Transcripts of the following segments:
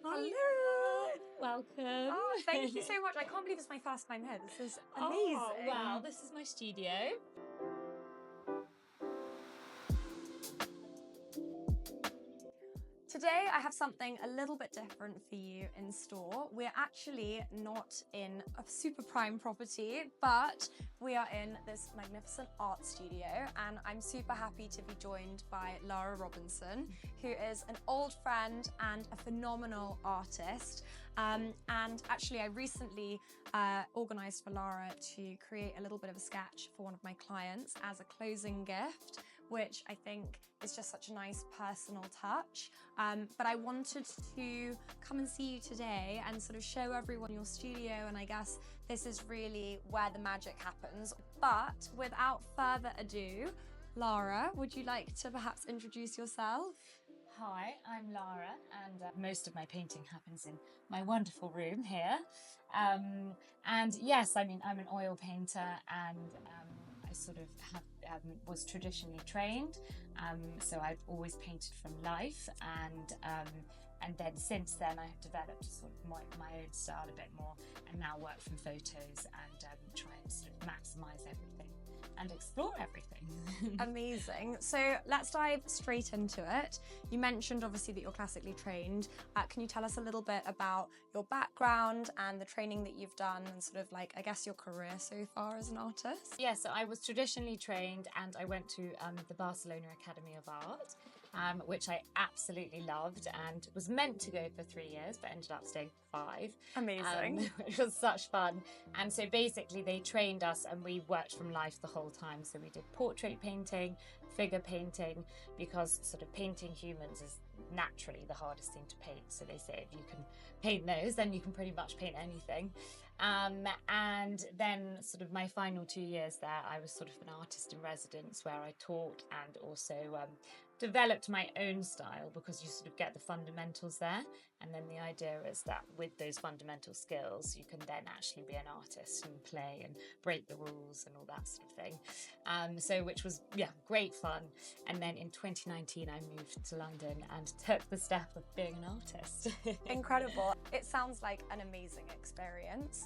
Hello. Welcome. Oh, thank you so much. I can't believe it's my first time here. This is amazing. Oh, wow, this is my studio. Today I have something a little bit different for you in store. We're actually not in a super prime property, but we are in this magnificent art studio, and I'm super happy to be joined by Lara Robinson, who is an old friend and a phenomenal artist. And actually I recently organised for Lara to create a little bit of a sketch for one of my clients as a closing gift, which I think is just such a nice personal touch. But I wanted to come and see you today and sort of show everyone your studio, and I guess this is really where the magic happens. But without further ado, Lara, would you like to perhaps introduce yourself? Hi, I'm Lara, and most of my painting happens in my wonderful room here. And yes, I mean, I'm an oil painter, and I sort of was traditionally trained, so I've always painted from life, and then since then I have developed sort of my own style a bit more, and now work from photos and try and sort of maximise everything and explore everything. Amazing. So let's dive straight into it. You mentioned obviously that you're classically trained. Can you tell us a little bit about your background and the training that you've done, and sort of like, I guess, your career so far as an artist? Yeah, so I was traditionally trained, and I went to the Barcelona Academy of Art, which I absolutely loved, and was meant to go for 3 years but ended up staying for 5. Amazing. Which was such fun. And so basically they trained us and we worked from life the whole time. So we did portrait painting, figure painting, because sort of painting humans is naturally the hardest thing to paint. So they say if you can paint those, then you can pretty much paint anything. And then sort of my final 2 years there, I was sort of an artist in residence where I taught and also developed my own style, because you sort of get the fundamentals there, and then the idea is that with those fundamental skills you can then actually be an artist and play and break the rules and all that sort of thing. So which was great fun. And then in 2019 I moved to London and took the step of being an artist. Incredible. It sounds like an amazing experience.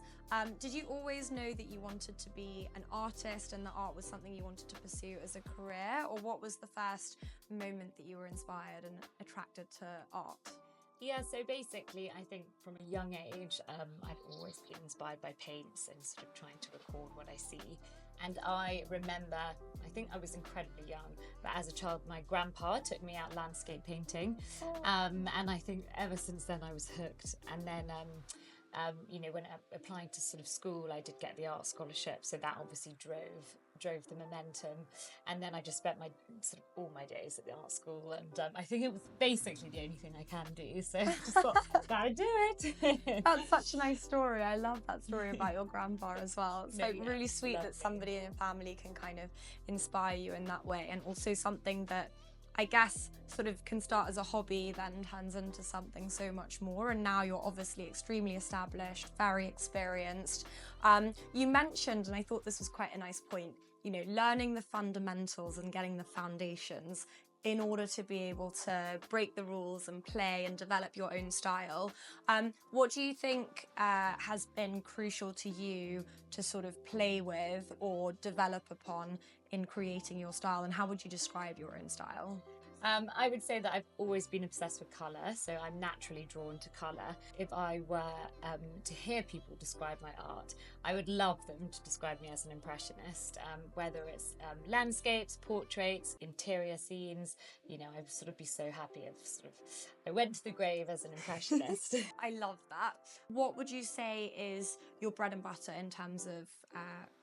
Did you always know that you wanted to be an artist and that art was something you wanted to pursue as a career, or what was the first moment that you were inspired and attracted to art? Yeah, so basically I think from a young age I've always been inspired by paints and sort of trying to record what I see. And I remember, I think I was incredibly young, but as a child my grandpa took me out landscape painting, and I think ever since then I was hooked. And then when applying to sort of school, I did get the art scholarship, so that obviously drove the momentum. And then I just spent sort of all my days at the art school, and I think it was basically the only thing I can do, so I just thought, gotta do it. That's such a nice story. I love that story about your grandpa as well. It's really sweet lovely. That somebody in your family can kind of inspire you in that way, and also something that I guess sort of can start as a hobby, then turns into something so much more. And now you're obviously extremely established, very experienced. You mentioned, and I thought this was quite a nice point, learning the fundamentals and getting the foundations in order to be able to break the rules and play and develop your own style. What do you think has been crucial to you to sort of play with or develop upon in creating your style, and how would you describe your own style? I would say that I've always been obsessed with colour, so I'm naturally drawn to colour. If I were to hear people describe my art, I would love them to describe me as an impressionist, whether it's landscapes, portraits, interior scenes. I would sort of be so happy if I went to the grave as an impressionist. I love that. What would you say is your bread and butter in terms of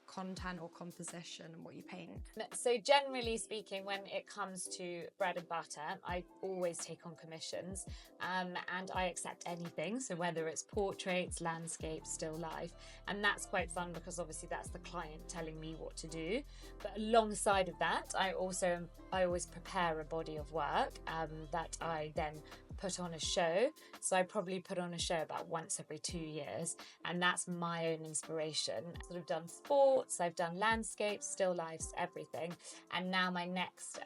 content or composition and what you paint? So generally speaking, when it comes to bread and butter, I always take on commissions, and I accept anything. So whether it's portraits, landscapes, still life, and that's quite fun because obviously that's the client telling me what to do. But alongside of that, I always prepare a body of work that I then put on a show. So I probably put on a show about once every 2 years, and that's my own inspiration. I've sort of done sports, I've done landscapes, still lifes, everything. And now my next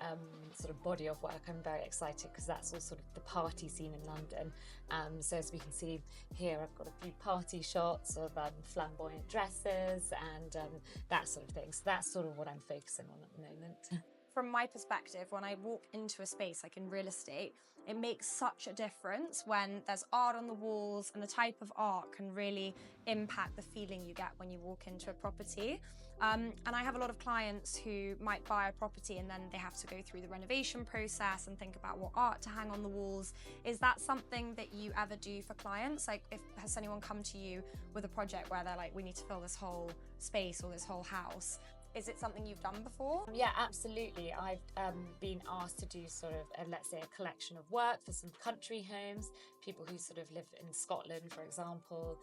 sort of body of work, I'm very excited because that's all sort of the party scene in London. So as we can see here, I've got a few party shots of flamboyant dresses and that sort of thing. So that's sort of what I'm focusing on at the moment. From my perspective, when I walk into a space like in real estate, it makes such a difference when there's art on the walls, and the type of art can really impact the feeling you get when you walk into a property. And I have a lot of clients who might buy a property and then they have to go through the renovation process and think about what art to hang on the walls. Is that something that you ever do for clients? Like, has anyone come to you with a project where they're like, we need to fill this whole space or this whole house? Is it something you've done before? Yeah, absolutely. I've been asked to do sort of, let's say, a collection of work for some country homes, people who sort of live in Scotland, for example.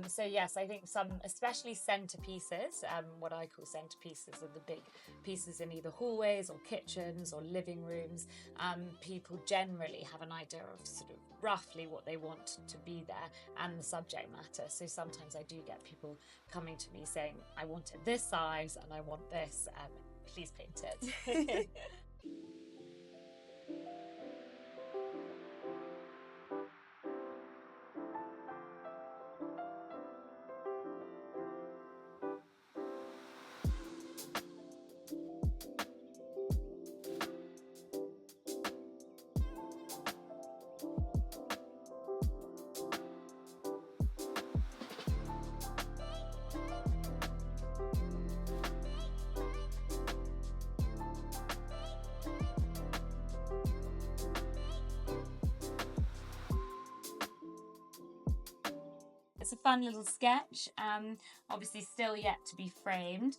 So yes, I think some, especially centerpieces, what I call centerpieces are the big pieces in either hallways or kitchens or living rooms. People generally have an idea of sort of roughly what they want to be there and the subject matter. So sometimes I do get people coming to me saying, I want it this size and I want this, please paint it. It's a fun little sketch, obviously still yet to be framed.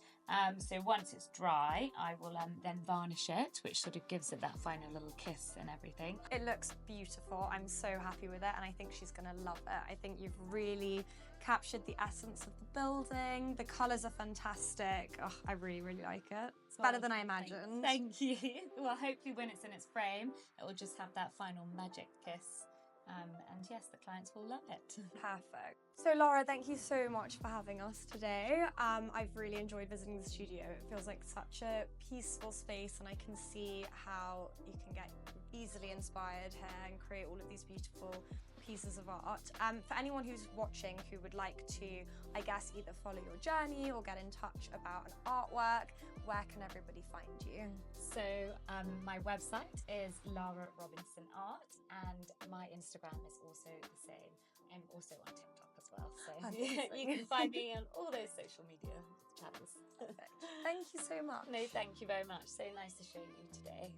So once it's dry, I will then varnish it, which sort of gives it that final little kiss and everything. It looks beautiful. I'm so happy with it, and I think she's gonna love it. I think you've really captured the essence of the building. The colours are fantastic. Oh, I really, really like it. It's better than I imagined. Thank you. Well, hopefully when it's in its frame, it will just have that final magic kiss. And yes, the clients will love it. Perfect. So Lara, thank you so much for having us today. I've really enjoyed visiting the studio. It feels like such a peaceful space, and I can see how you can get easily inspired here and create all of these beautiful pieces of art. For anyone who's watching who would like to, I guess, either follow your journey or get in touch about an artwork, where can everybody find you? So my website is Lara Robinson Art, and my Instagram is also the same. I'm also on TikTok as well, so you can find me on all those social media channels. Perfect. Thank you so much. No, thank you very much. So nice to show you today.